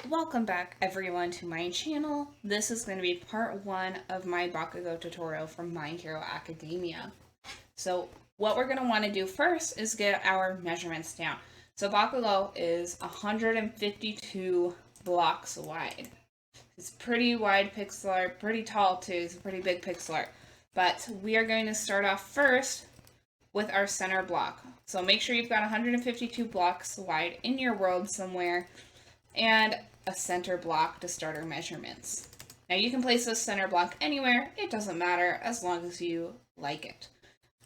Welcome back everyone to my channel. This is going to be part 1 of my Bakugou tutorial from My Hero Academia. So what we're going to want to do first is get our measurements down. So Bakugou is 152 blocks wide. It's pretty wide pixel art, pretty tall too, it's a pretty big pixel art. But we are going to start off first with our center block. So make sure you've got 152 blocks wide in your world somewhere, and a center block to start our measurements. Now you can place this center block anywhere, it doesn't matter as long as you like it.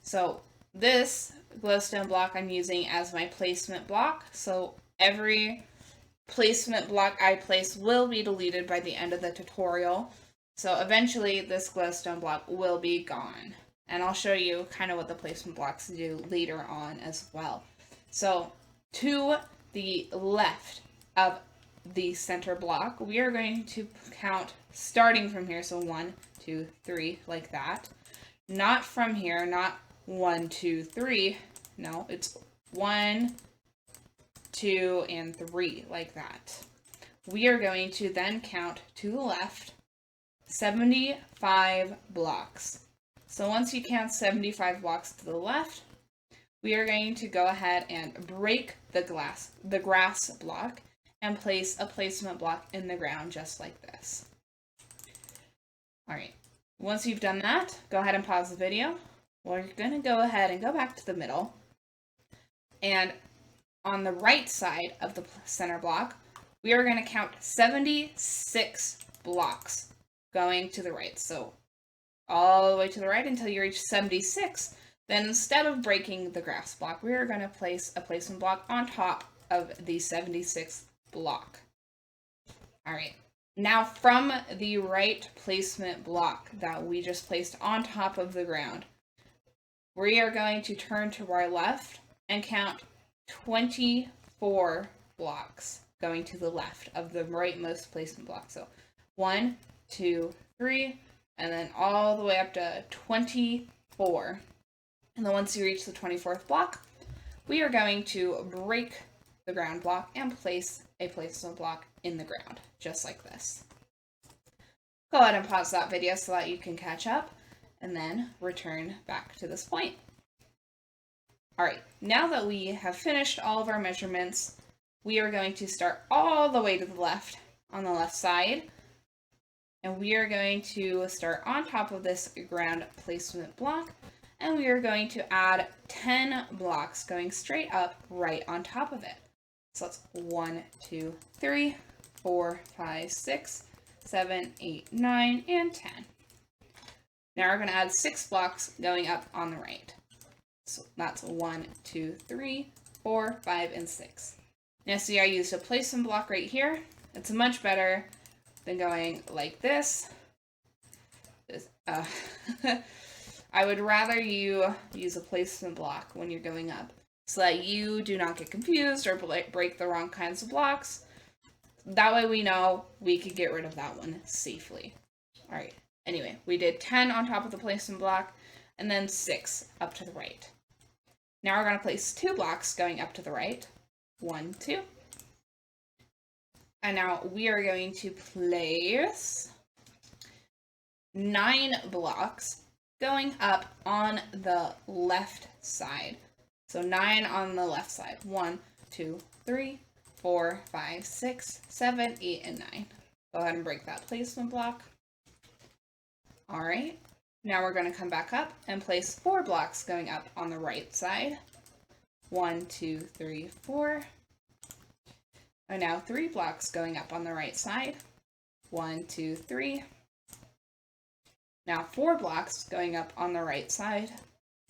So this glowstone block I'm using as my placement block, so every placement block I place will be deleted by the end of the tutorial. So eventually this glowstone block will be gone. And I'll show you kind of what the placement blocks do later on as well. So to the left of the center block, we are going to count starting from here. So 1, 2, 3, like that. Not from here, not 1, 2, 3. No, it's 1, 2, and 3, like that. We are going to then count to the left 75 blocks. So once you count 75 blocks to the left, we are going to go ahead and break the grass block and place a placement block in the ground just like this. Alright, once you've done that, go ahead and pause the video. We're going to go ahead and go back to the middle. And on the right side of the center block, we are going to count 76 blocks going to the right. So all the way to the right until you reach 76. Then instead of breaking the grass block, we are going to place a placement block on top of the 76th block. Alright, now from the right placement block that we just placed on top of the ground, we are going to turn to our left and count 24 blocks going to the left of the rightmost placement block. So 1, 2, 3, and then all the way up to 24. And then once you reach the 24th block, we are going to break the ground block and place a placement block in the ground, just like this. Go ahead and pause that video so that you can catch up, and then return back to this point. Alright, now that we have finished all of our measurements, we are going to start all the way to the left, on the left side, and we are going to start on top of this ground placement block, and we are going to add 10 blocks going straight up right on top of it. So that's 1, 2, 3, 4, 5, 6, 7, 8, 9, and 10. Now we're going to add 6 blocks going up on the right. So that's 1, 2, 3, 4, 5, and 6. Now see, I used a placement block right here. It's much better than going like this. I would rather you use a placement block when you're going up, so that you do not get confused or break the wrong kinds of blocks. That way we know we could get rid of that one safely. Alright, anyway, we did 10 on top of the placement block, and then 6 up to the right. Now we're going to place 2 blocks going up to the right. 1, 2. And now we are going to place 9 blocks going up on the left side. So 9 on the left side. 1, 2, 3, 4, 5, 6, 7, 8, and 9. Go ahead and break that placement block. Alright, now we're going to come back up and place 4 blocks going up on the right side. 1, 2, 3, 4. And now 3 blocks going up on the right side. 1, 2, 3. Now 4 blocks going up on the right side.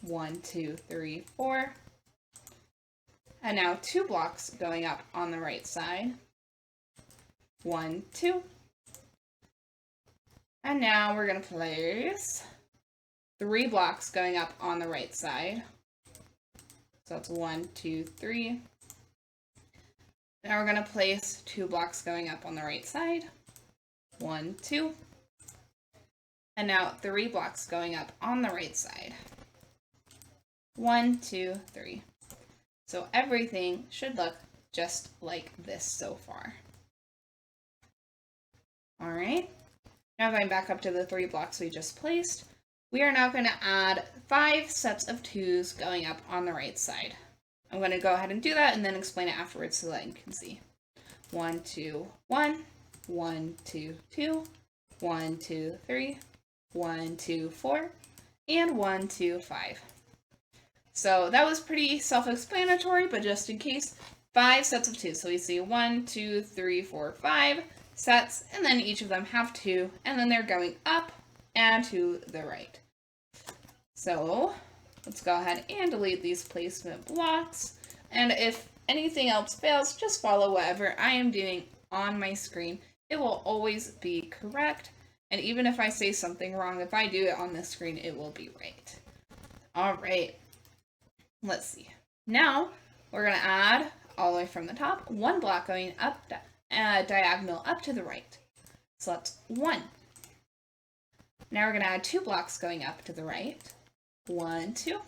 1, 2, 3, 4. And now 2 blocks going up on the right side. 1, 2. And now we're going to place 3 blocks going up on the right side. So that's 1, 2, 3. Now we're going to place 2 blocks going up on the right side. 1, 2. And now 3 blocks going up on the right side. 1, 2, 3. So everything should look just like this so far. All right. Now going back up to the 3 blocks we just placed, we are now going to add 5 sets of 2s going up on the right side. I'm going to go ahead and do that and then explain it afterwards so that you can see. 1, 2, 1, 1, 2, 2, 1, 2, 3, 1, 2, 4, and 1, 2, 5. So that was pretty self-explanatory, but just in case, 5 sets of 2. So we see 1, 2, 3, 4, 5 sets, and then each of them have 2, and then they're going up and to the right. So let's go ahead and delete these placement blocks, and if anything else fails, just follow whatever I am doing on my screen. It will always be correct, and even if I say something wrong, if I do it on the screen, it will be right. All right, let's see. Now we're going to add, all the way from the top, 1 block going up, diagonal up to the right. So that's 1. Now we're going to add 2 blocks going up to the right. 1, 2.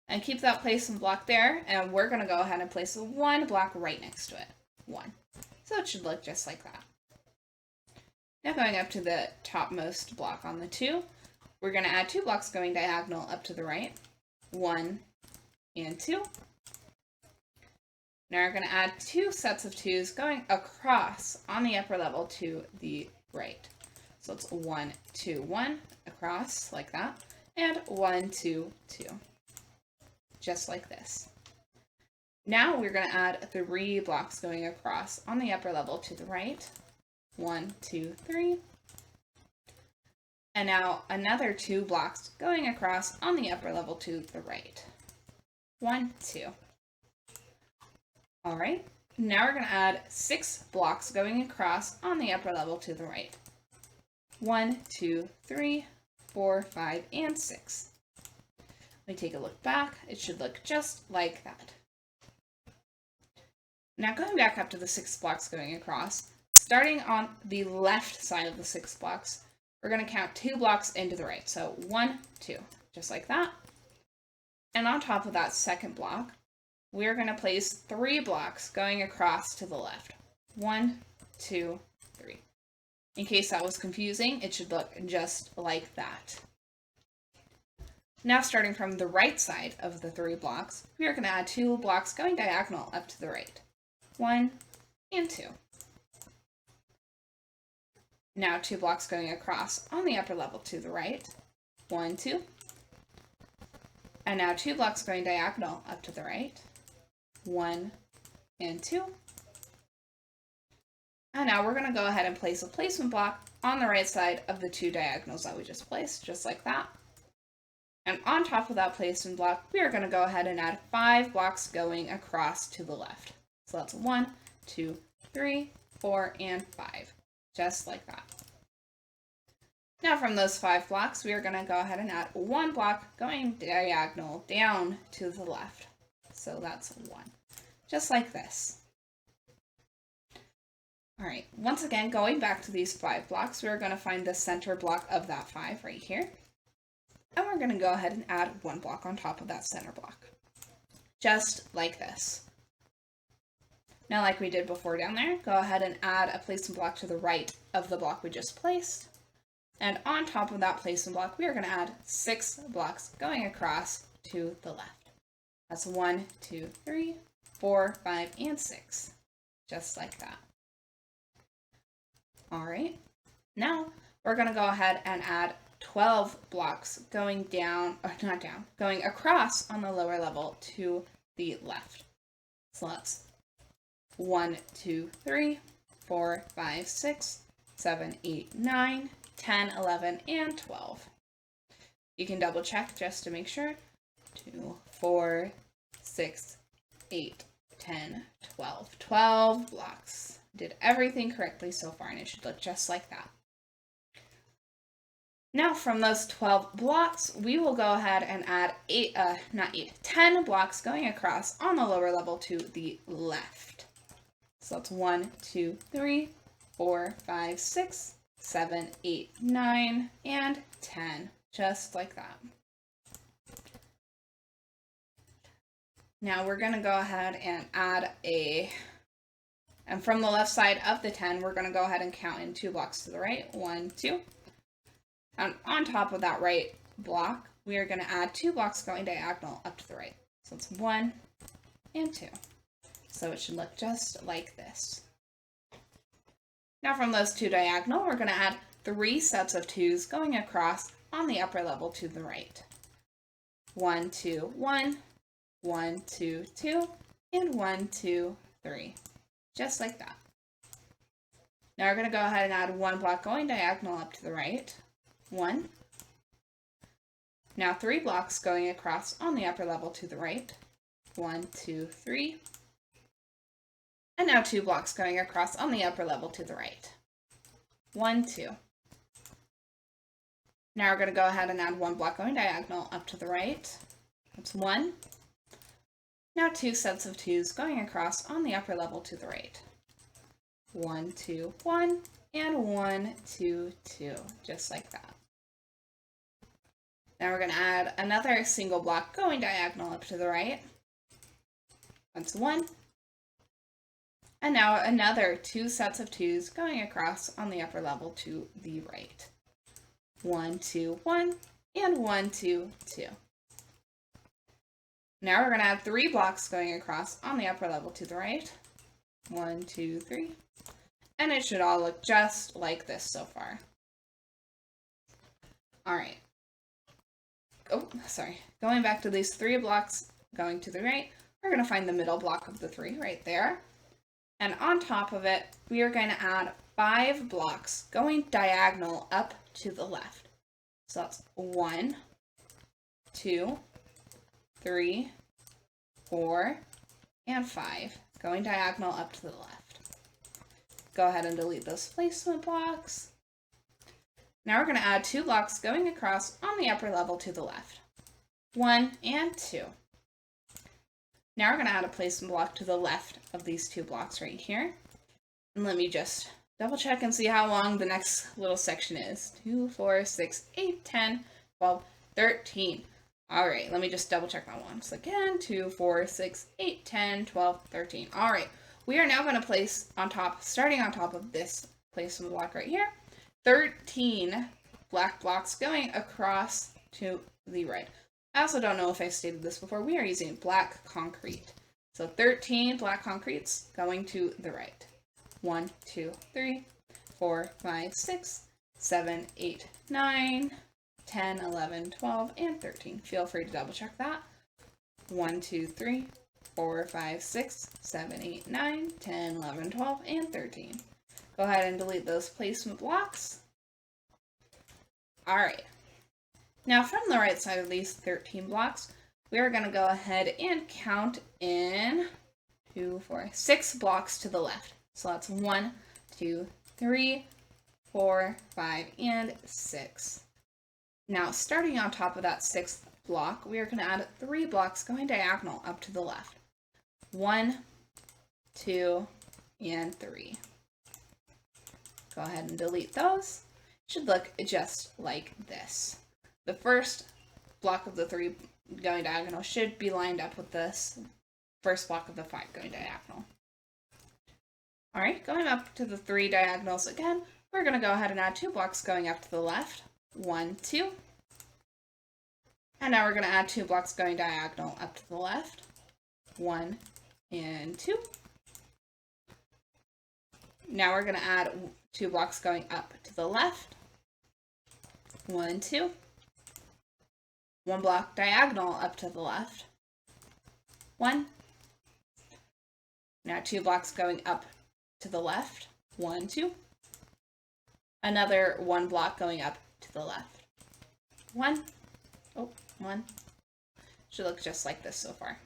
And keep that placement block there, and we're going to go ahead and place 1 block right next to it. 1. So it should look just like that. Now going up to the topmost block on the 2, we're going to add 2 blocks going diagonal up to the right. 1 and 2. Now we're going to add 2 sets of 2s going across on the upper level to the right. So it's 1, 2, 1 across like that, and 1, 2, 2. Just like this. Now we're going to add 3 blocks going across on the upper level to the right. 1, 2, 3. And now another 2 blocks going across on the upper level to the right. 1, 2. All right. Now we're going to add 6 blocks going across on the upper level to the right. 1, 2, 3, 4, 5, and 6. Let me take a look back. It should look just like that. Now going back up to the 6 blocks going across, starting on the left side of the 6 blocks, we're going to count 2 blocks into the right. So 1, 2, just like that. And on top of that second block, we're going to place 3 blocks going across to the left. 1, 2, 3. In case that was confusing, it should look just like that. Now starting from the right side of the 3 blocks, we are going to add 2 blocks going diagonal up to the right. 1 and 2. Now 2 blocks going across on the upper level to the right. 1, 2. And now 2 blocks going diagonal up to the right. 1 and 2. And now we're going to go ahead and place a placement block on the right side of the 2 diagonals that we just placed, just like that. And on top of that placement block, we are going to go ahead and add 5 blocks going across to the left. So that's 1, 2, 3, 4, and 5, just like that. Now from those 5 blocks, we are going to go ahead and add 1 block going diagonal down to the left. So that's 1, just like this. All right, once again, going back to these 5 blocks, we're going to find the center block of that 5 right here. And we're going to go ahead and add 1 block on top of that center block, just like this. Now, like we did before down there, go ahead and add a placement block to the right of the block we just placed. And on top of that placement block, we are going to add 6 blocks going across to the left. That's 1, 2, 3, 4, 5, and 6, just like that. All right, now we're going to go ahead and add 12 blocks going down, or not down, going across on the lower level to the left. So that's 1, 2, 3, 4, 5, 6, 7, 8, 9, 10, 11, and 12. You can double check just to make sure. 2, 4, 6, 8, 10, 12. 12 blocks. Did everything correctly so far, and it should look just like that. Now from those 12 blocks, we will go ahead and add 10 blocks going across on the lower level to the left. So that's 1, 2, 3, 4, 5, 6, 7, 8, 9, and 10, just like that. Now we're going to go ahead and add a And from the left side of the 10, we're going to go ahead and count in 2 blocks to the right. 1, 2. And on top of that right block, we are going to add 2 blocks going diagonal up to the right. So it's 1 and 2. So it should look just like this. Now from those 2 diagonal, we're going to add 3 sets of 2s going across on the upper level to the right. 1, 2, 1, 1, 2, 2, and 1, 2, 3. Just like that. Now we're going to go ahead and add 1 block going diagonal up to the right. 1. Now 3 blocks going across on the upper level to the right. 1, 2, 3. And now 2 blocks going across on the upper level to the right. 1, 2. Now we're going to go ahead and add 1 block going diagonal up to the right. That's 1. Now 2 sets of 2s going across on the upper level to the right. 1, 2, 1, and 1, 2, 2, just like that. Now we're going to add another single block going diagonal up to the right. That's 1. And now another 2 sets of 2s going across on the upper level to the right. 1, 2, 1, and 1, 2, 2. Now we're going to add 3 blocks going across on the upper level to the right. 1, 2, 3. And it should all look just like this so far. Alright. Oh, sorry. Going back to these 3 blocks going to the right, we're going to find the middle block of the 3 right there. And on top of it, we are going to add 5 blocks going diagonal up to the left. So that's 1, 2, 3, 4, and 5 going diagonal up to the left. Go ahead and delete those placement blocks. Now we're going to add 2 blocks going across on the upper level to the left. 1 and 2. Now we're going to add a placement block to the left of these 2 blocks right here. And let me just double check and see how long the next little section is. 2, 4, 6, 8, 10, 12, 13. All right, let me just double check that once again. 2, 4, 6, 8, 10, 12, 13. All right, we are now going to place on top, starting on top of this placement block right here, 13 black blocks going across to the right. I also don't know if I stated this before. We are using black concrete. So 13 black concretes going to the right. 1, 2, 3, 4, 5, 6, 7, 8, 9, 10, 11, 12, and 13. Feel free to double check that. 1, 2, 3, 4, 5, 6, 7, 8, 9, 10, 11, 12, and 13. Go ahead and delete those placement blocks. All right. Now from the right side of these 13 blocks, we are going to go ahead and count in 2, 4, 6 blocks to the left. So that's 1, 2, 3, 4, 5, and 6. Now starting on top of that 6th block, we are going to add 3 blocks going diagonal up to the left. 1, 2, and 3. Go ahead and delete those. It should look just like this. The first block of the 3 going diagonal should be lined up with this first block of the 5 going diagonal. All right, going up to the 3 diagonals again, we're going to go ahead and add 2 blocks going up to the left. 1, 2. And now we're going to add 2 blocks going diagonal up to the left. 1 and 2. Now we're going to add 2 blocks going up to the left. 1, 2. 1 block diagonal up to the left. 1. Now 2 blocks going up to the left. 1, 2. Another 1 block going up to the left. 1. Oh, 1. Should look just like this so far.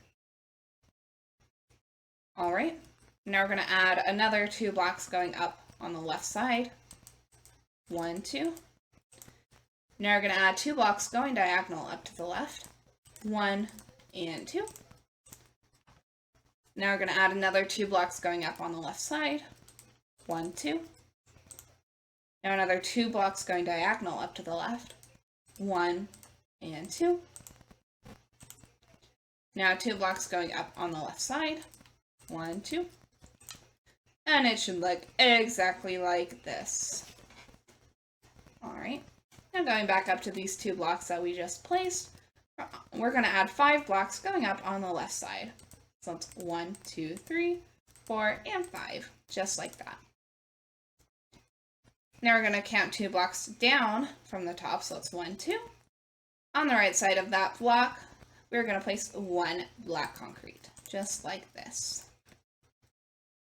All right. Now we're going to add another 2 blocks going up on the left side. 1, 2. Now we're going to add 2 blocks going diagonal up to the left. 1 and 2. Now we're going to add another 2 blocks going up on the left side. 1, 2. Now another 2 blocks going diagonal up to the left. 1 and 2. Now 2 blocks going up on the left side. 1, 2. And it should look exactly like this. Alright, now going back up to these 2 blocks that we just placed, we're going to add 5 blocks going up on the left side. So it's 1, 2, 3, 4, and 5, just like that. Now we're going to count 2 blocks down from the top, so it's 1, 2. On the right side of that block, we're going to place 1 black concrete, just like this.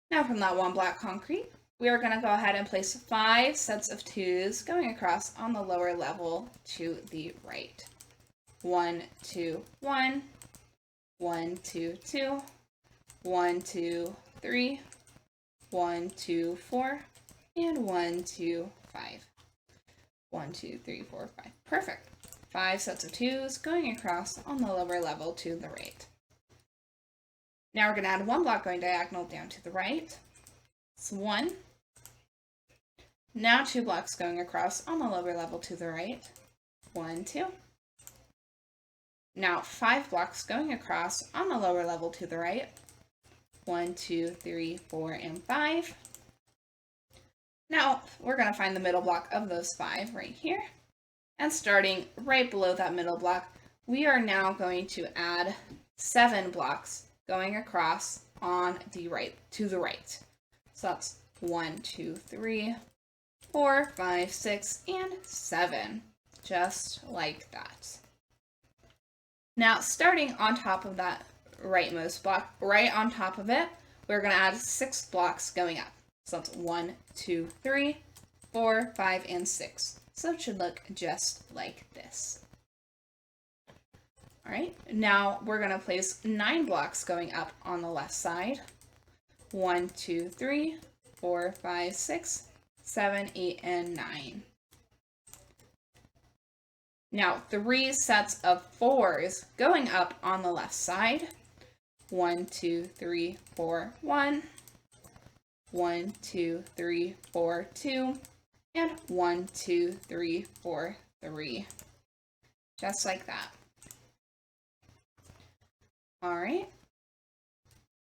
Now from that 1 black concrete, we are going to go ahead and place 5 sets of 2s going across on the lower level to the right. 1, 2, 1, 1, 2, 2, 1, 2, 3, 1, 2, 4, and 1, 2, 5. 1, 2, 3, 4, 5. Perfect. 5 sets of 2s going across on the lower level to the right. Now we're going to add 1 block going diagonal down to the right. It's 1. Now 2 blocks going across on the lower level to the right. 1, 2. Now 5 blocks going across on the lower level to the right. 1, 2, 3, 4, and 5. Now we're going to find the middle block of those 5 right here. And starting right below that middle block, we are now going to add 7 blocks going across on the right to the right. So that's 1, 2, 3, 4, 5, 6, and 7, just like that. Now, starting on top of that rightmost block, right on top of it, we're going to add 6 blocks going up. So that's 1, 2, 3, 4, 5, and 6. So it should look just like this. All right, now we're going to place 9 blocks going up on the left side. 1, 2, 3, 4, 5, 6, 7, 8, and 9. Now 3 sets of 4s going up on the left side. 1, 2, 3, 4, 1. 1, 2, 3, 4, 2. And 1, 2, 3, 4, 3. Just like that. All right.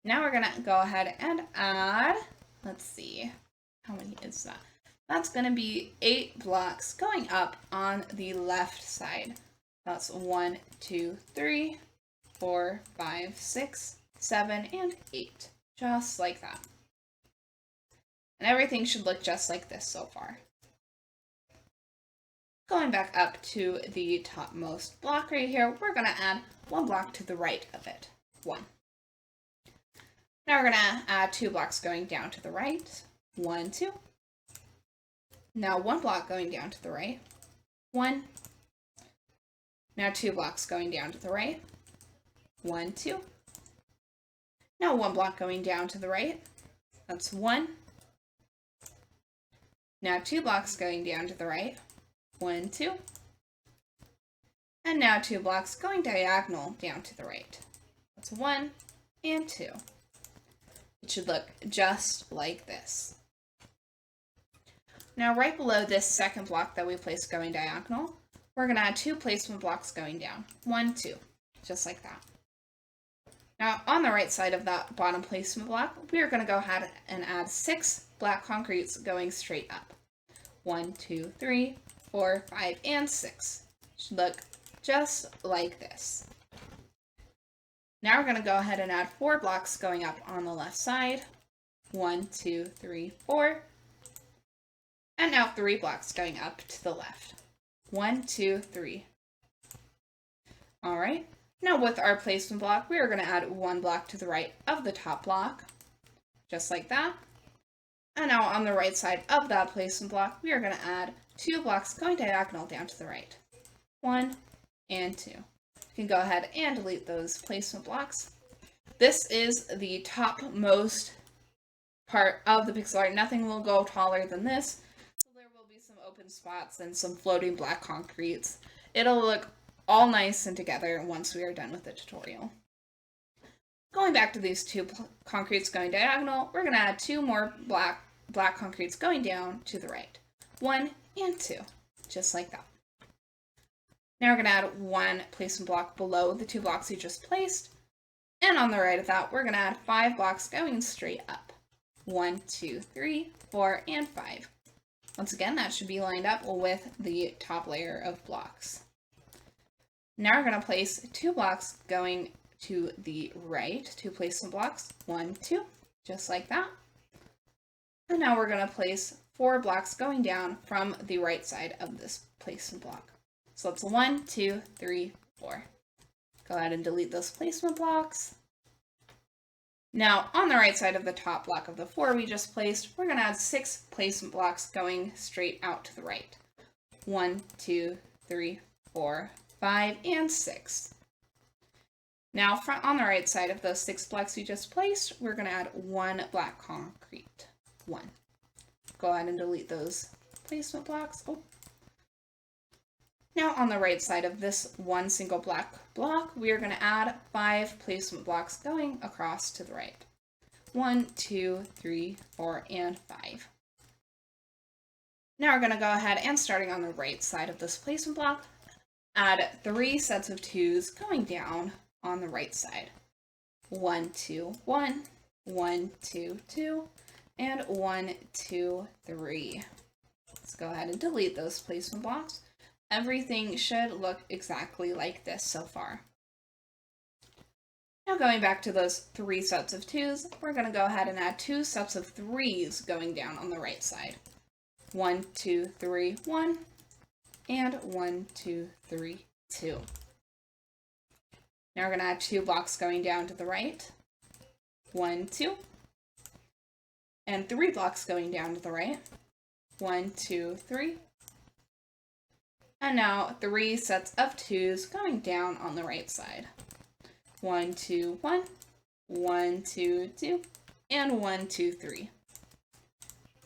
Now we're going to go ahead and add, let's see, how many is that? That's going to be 8 blocks going up on the left side. That's 1, 2, 3, 4, 5, 6, 7, and 8. Just like that. And everything should look just like this so far. Going back up to the topmost block right here, we're going to add 1 block to the right of it. 1. Now we're going to add 2 blocks going down to the right. 1, 2. Now 1 block going down to the right. 1. Now 2 blocks going down to the right. 1, 2. Now 1 block going down to the right. That's 1. Now 2 blocks going down to the right. 1, 2. And now 2 blocks going diagonal down to the right. That's 1 and 2. It should look just like this. Now right below this second block that we placed going diagonal, we're going to add 2 placement blocks going down. 1, 2. Just like that. Now on the right side of that bottom placement block, we are going to go ahead and add 6 black concretes going straight up. 1, 2, 3, 4, 5, and 6. Should look just like this. Now we're going to go ahead and add 4 blocks going up on the left side. 1, 2, 3, 4. And now 3 blocks going up to the left. 1, 2, 3. All right. Now with our placement block, we are going to add 1 block to the right of the top block. Just like that. And now on the right side of that placement block, we are going to add 2 blocks going diagonal down to the right. 1 and 2. You can go ahead and delete those placement blocks. This is the topmost part of the pixel art. Nothing will go taller than this. So there will be some open spots and some floating black concretes. It'll look all nice and together once we are done with the tutorial. Going back to these 2 concretes going diagonal, we're going to add 2 more black concretes going down to the right. 1 and 2, just like that. Now we're going to add 1 placement block below the 2 blocks we just placed. And on the right of that, we're going to add 5 blocks going straight up. 1, 2, 3, 4, and 5. Once again, that should be lined up with the top layer of blocks. Now we're going to place 2 blocks going to the right, 2 placement blocks, 1, 2, just like that. And now we're going to place 4 blocks going down from the right side of this placement block. So that's 1, 2, 3, 4. Go ahead and delete those placement blocks. Now, on the right side of the top block of the 4 we just placed, we're going to add 6 placement blocks going straight out to the right. 1, 2, 3, 4, 5, and 6. Now, on the right side of those 6 blocks we just placed, we're going to add 1 black concrete. 1. Go ahead and delete those placement blocks. Oh. Now, on the right side of this 1 single black block, we are going to add 5 placement blocks going across to the right. 1, 2, 3, 4, and 5. Now we're going to go ahead and, starting on the right side of this placement block, add 3 sets of 2s going down on the right side. 1, 2, 1, 1, 2, 2, and 1, 2, 3. Let's go ahead and delete those placement blocks. Everything should look exactly like this so far. Now going back to those 3 sets of 2s, we're going to go ahead and add 2 sets of 3s going down on the right side. 1, 2, 3, 1, and 1, 2, 3, 2. Now we're going to add 2 blocks going down to the right. 1, 2, and 3 blocks going down to the right. 1, 2, 3. And now 3 sets of 2s going down on the right side. 1, 2, 1, 1, 2, 2, and 1, 2, 3.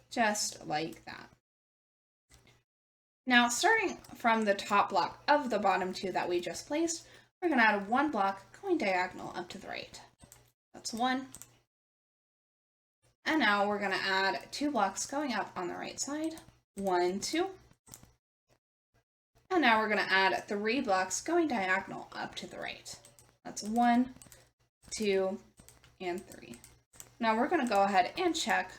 Just like that. Now, starting from the top block of the bottom 2 that we just placed, we're going to add 1 block going diagonal up to the right. That's 1. And now we're going to add 2 blocks going up on the right side. 1, 2. And now we're going to add 3 blocks going diagonal up to the right. That's 1, 2, and 3. Now we're going to go ahead and check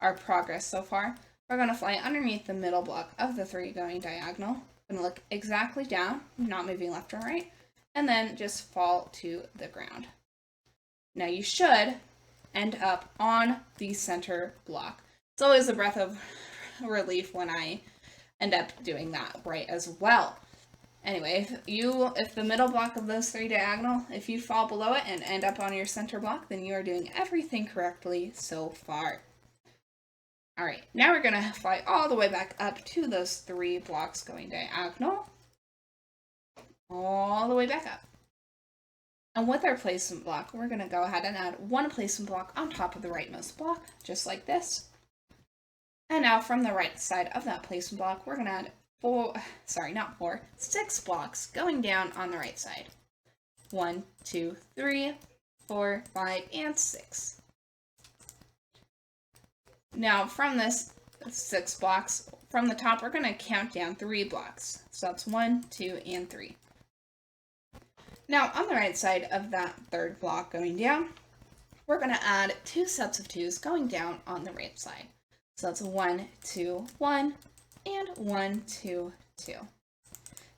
our progress so far. We're going to fly underneath the middle block of the 3 going diagonal. I'm going to look exactly down, not moving left or right, and then just fall to the ground. Now you should end up on the center block. It's always a breath of relief when I end up doing that right as well. Anyway, if the middle block of those 3 diagonal, if you fall below it and end up on your center block, then you are doing everything correctly so far. Alright, now we're going to fly all the way back up to those 3 blocks going diagonal. All the way back up. And with our placement block, we're going to go ahead and add 1 placement block on top of the rightmost block, just like this. And now from the right side of that placement block, we're going to add 6 blocks going down on the right side. 1, 2, 3, 4, 5, and 6. Now from this 6 blocks, from the top, we're going to count down 3 blocks. So that's 1, 2, and 3. Now on the right side of that 3rd block going down, we're going to add 2 sets of 2s going down on the right side. So that's 1, 2, 1, and 1, 2, 2.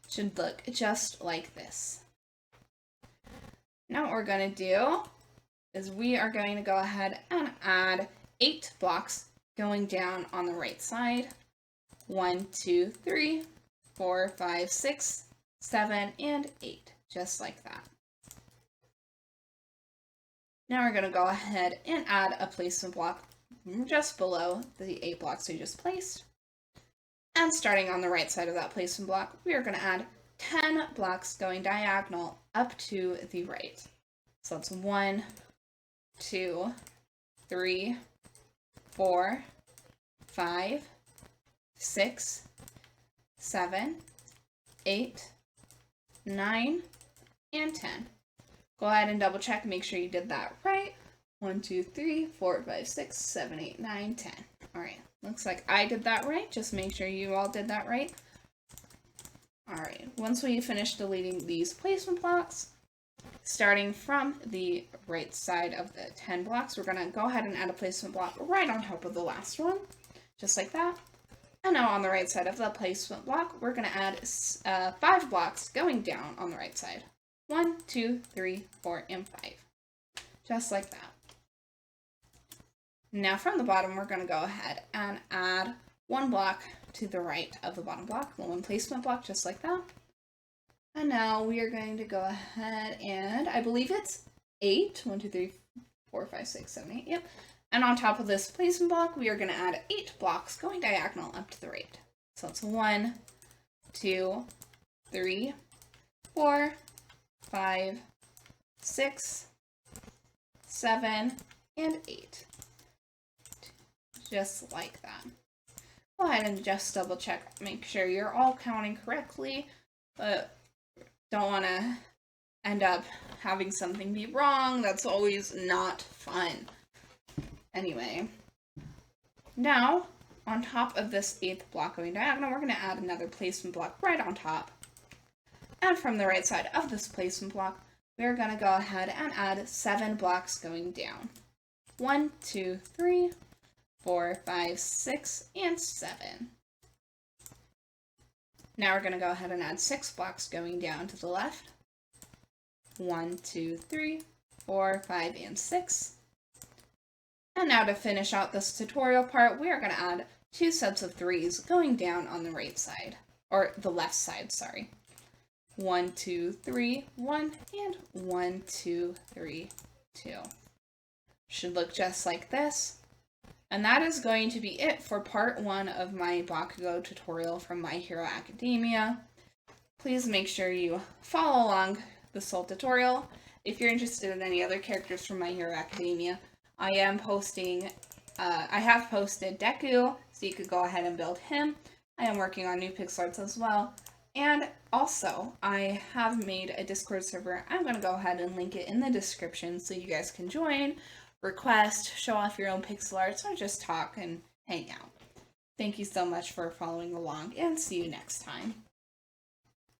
Should look just like this. Now what we're going to do is we are going to go ahead and add 8 blocks going down on the right side. 1, 2, 3, 4, 5, 6, 7, and 8. Just like that. Now we're going to go ahead and add a placement block just below the 8 blocks we just placed. And starting on the right side of that placement block, we are going to add 10 blocks going diagonal up to the right. So that's 1, 2, 3, 4, 5, 6, 7, 8, 9, and 10. Go ahead and double check and make sure you did that right. 1, 2, 3, 4, 5, 6, 7, 8, 9, 10. Alright, looks like I did that right. Just make sure you all did that right. Alright, once we finish deleting these placement blocks, starting from the right side of the 10 blocks, we're going to go ahead and add a placement block right on top of the last one, just like that. And now on the right side of the placement block, we're going to add 5 blocks going down on the right side. 1, 2, 3, 4, and 5. Just like that. Now from the bottom, we're going to go ahead and add 1 block to the right of the bottom block, 1 placement block, just like that. And now we are going to go ahead and, I believe it's 8. 1, 2, 3, 4, 5, 6, 7, 8. Yep. And on top of this placement block, we are going to add 8 blocks going diagonal up to the right. So it's 1, 2, 3, 4, 5, 6, 7, and 8. Just like that. Go ahead and just double check, make sure you're all counting correctly, but don't want to end up having something be wrong. That's always not fun. Anyway, now on top of this 8th block going diagonal, we're going to add another placement block right on top. And from the right side of this placement block, we're going to go ahead and add 7 blocks going down. 1, 2, 3, 4, 5, 6, and 7. Now we're going to go ahead and add 6 blocks going down to the left. 1, 2, 3, 4, 5, and 6. And now to finish out this tutorial part, we are going to add 2 sets of 3s going down on the right side, or the left side, sorry. 1, 2, 3, 1, and 1, 2, 3, 2. Should look just like this. And that is going to be it for part 1 of my Bakugou tutorial from My Hero Academia. Please make sure you follow along this whole tutorial. If you're interested in any other characters from My Hero Academia, I have posted Deku, so you could go ahead and build him. I am working on new pixel arts as well. And also, I have made a Discord server. I'm going to go ahead and link it in the description so you guys can join, request, show off your own pixel arts, or just talk and hang out. Thank you so much for following along, and see you next time.